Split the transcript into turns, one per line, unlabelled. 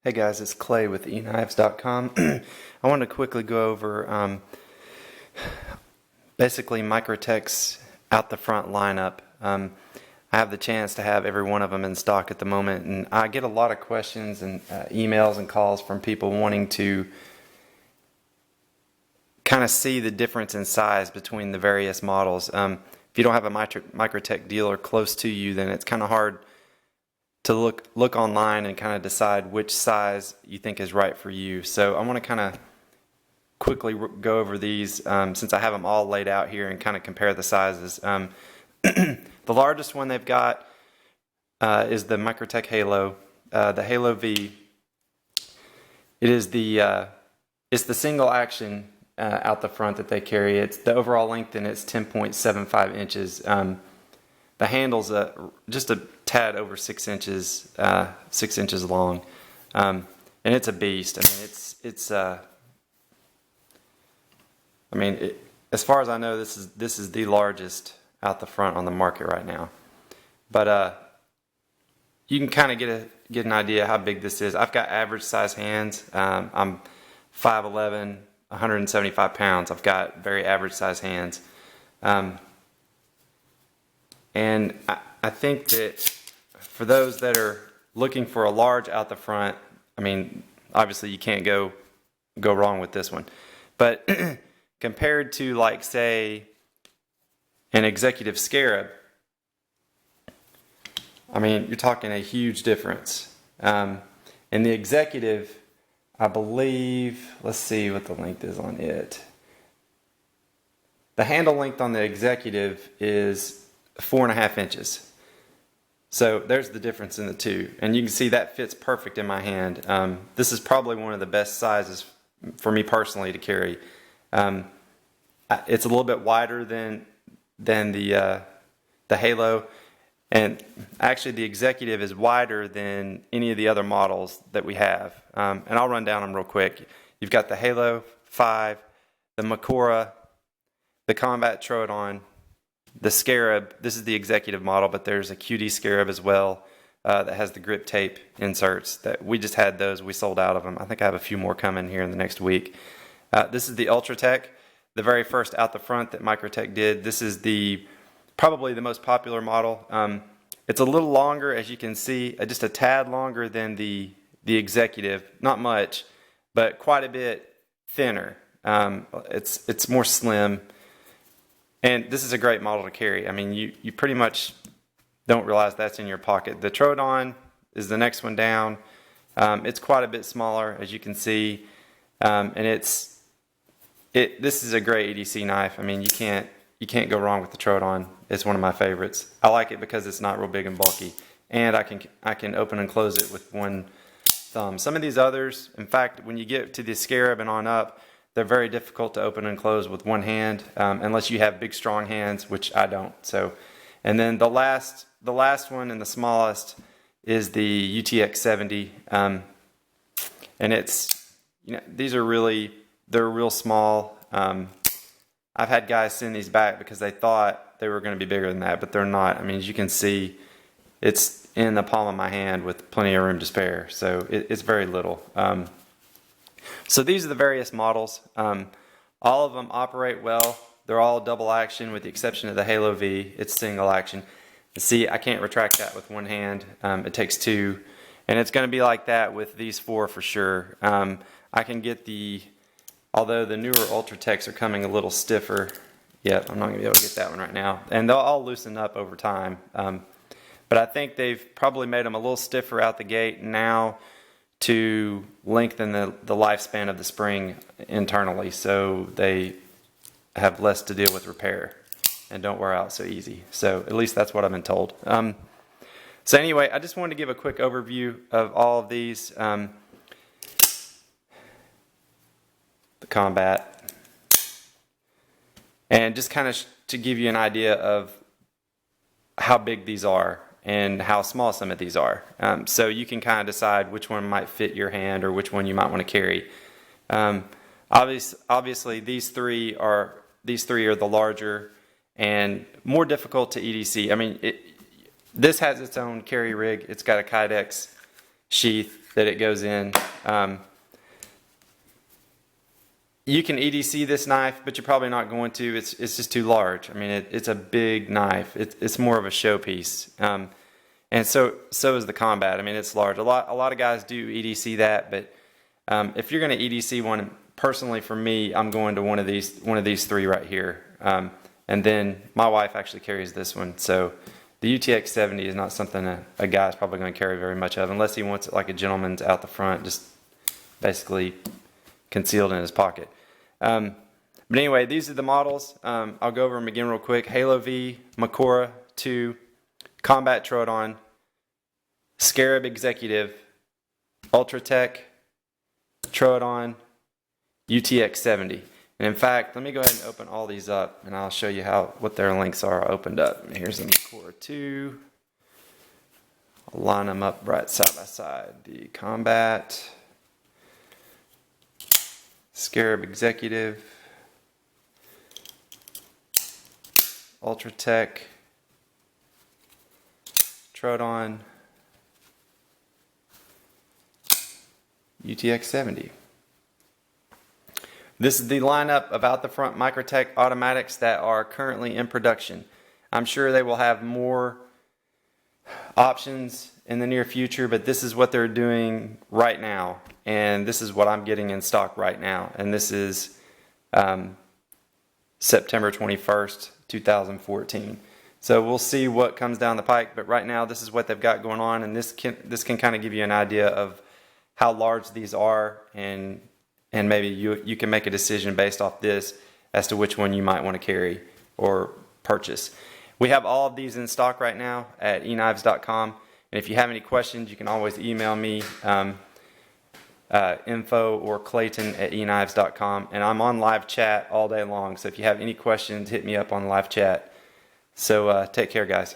Hey guys, it's Clay with eKnives.com. I want to quickly go over basically Microtech's out the front lineup. I have the chance to have every one of them in stock at the moment, and I get a lot of questions and emails and calls from people wanting to kind of see the difference in size between the various models. If you don't have a Microtech dealer close to you, then it's kind of hard to look online and kind of decide which size you think is right for you. So I want to kind of quickly go over these since I have them all laid out here and kind of compare the sizes. The largest one they've got is the Microtech Halo, the Halo V. It is it's the single action out the front that they carry. It's the overall length in it's 10.75 inches. The handle's just a tad over 6 inches, 6 inches long, and it's a beast. I mean, as far as I know, this is the largest out the front on the market right now. But you can kind of get an idea how big this is. I've got average size hands. I'm 5'11", 175 pounds. I've got very average size hands. And I think that for those that are looking for a large out the front, I mean, obviously you can't go wrong with this one. But compared to, like, say, an executive scarab, I mean, you're talking a huge difference. And the executive, I believe, let's see what the length is on it. The handle length on the executive is 4.5 inches. So there's the difference in the two, and you can see that fits perfect in my hand. This is probably one of the best sizes for me personally to carry. It's a little bit wider than the Halo, and actually the Executive is wider than any of the other models that we have. And I'll run down them real quick. You've got the Halo 5, the Makora, the Combat Troodon, the Scarab. This is the executive model, but there's a QD Scarab as well that has the grip tape inserts. That we just had those. We sold out of them. I think I have a few more coming here in the next week. This is the Ultratech, the very first out the front that Microtech did. This is probably the most popular model. It's a little longer, as you can see, just a tad longer than the executive. Not much, but quite a bit thinner. It's more slim. And this is a great model to carry. I mean, you pretty much don't realize that's in your pocket. The Troodon is the next one down. It's quite a bit smaller, as you can see, and this is a great EDC knife. I mean, you can't go wrong with the Troodon. It's one of my favorites. I like it because it's not real big and bulky, and I can open and close it with one thumb. Some of these others, in fact, when you get to the Scarab and on up, they're very difficult to open and close with one hand, unless you have big, strong hands, which I don't. So, and then the last one and the smallest is the UTX 70, and it's, these are they're real small. I've had guys send these back because they thought they were going to be bigger than that, but they're not. I mean, as you can see, it's in the palm of my hand with plenty of room to spare. So it's very little. So these are the various models. All of them operate well. They're all double action with the exception of the Halo V. It's single action. See, I can't retract that with one hand. It takes two. And it's going to be like that with these four for sure. I can get although the newer Ultratechs are coming a little stiffer. Yep, I'm not going to be able to get that one right now. And they'll all loosen up over time. But I think they've probably made them a little stiffer out the gate now to lengthen the lifespan of the spring internally, so they have less to deal with repair and don't wear out so easy. So at least that's what I've been told. So anyway, I just wanted to give a quick overview of all of these. The Combat, and just kind of to give you an idea of how big these are and how small some of thare so you can kind of decide which one might fit your hand or which one you might want to carry. Obviously these three are the larger and more difficult to EDC. I mean, this has its own carry rig. It's got a Kydex sheath that it goes in. You can EDC this knife, but you're probably not going to. It's just too large. I mean, it's a big knife. It's more of a showpiece. And so is the combat. I mean, it's large. A lot of guys do EDC that, but if you're going to EDC one, personally for me, I'm going to one of these three right here. And then my wife actually carries this one. So the UTX 70 is not something a guy's probably going to carry very much of, unless he wants it like a gentleman's out the front, just basically concealed in his pocket. But anyway, these are the models. I'll go over them again real quick. Halo V, Makora 2, Combat Troodon, Scarab Executive, Ultratech, Troodon, UTX 70. And in fact, let me go ahead and open all these up, and I'll show you what their links are opened up. And here's the Makora 2. I'll line them up right side by side. The Combat, Scarab Executive, Ultratech, Troodon, UTX 70. This is the lineup of out the front Microtech automatics that are currently in production. I'm sure they will have more options in the near future, but this is what they're doing right now, and this is what I'm getting in stock right now. And this is September 21st, 2014. So we'll see what comes down the pike, but right now this is what they've got going on, and this can kind of give you an idea of how large these are, and maybe you can make a decision based off this as to which one you might want to carry or purchase. We have all of these in stock right now at eknives.com, and if you have any questions, you can always email me, info or clayton@eknives.com, and I'm on live chat all day long, so if you have any questions, hit me up on live chat. So take care, guys.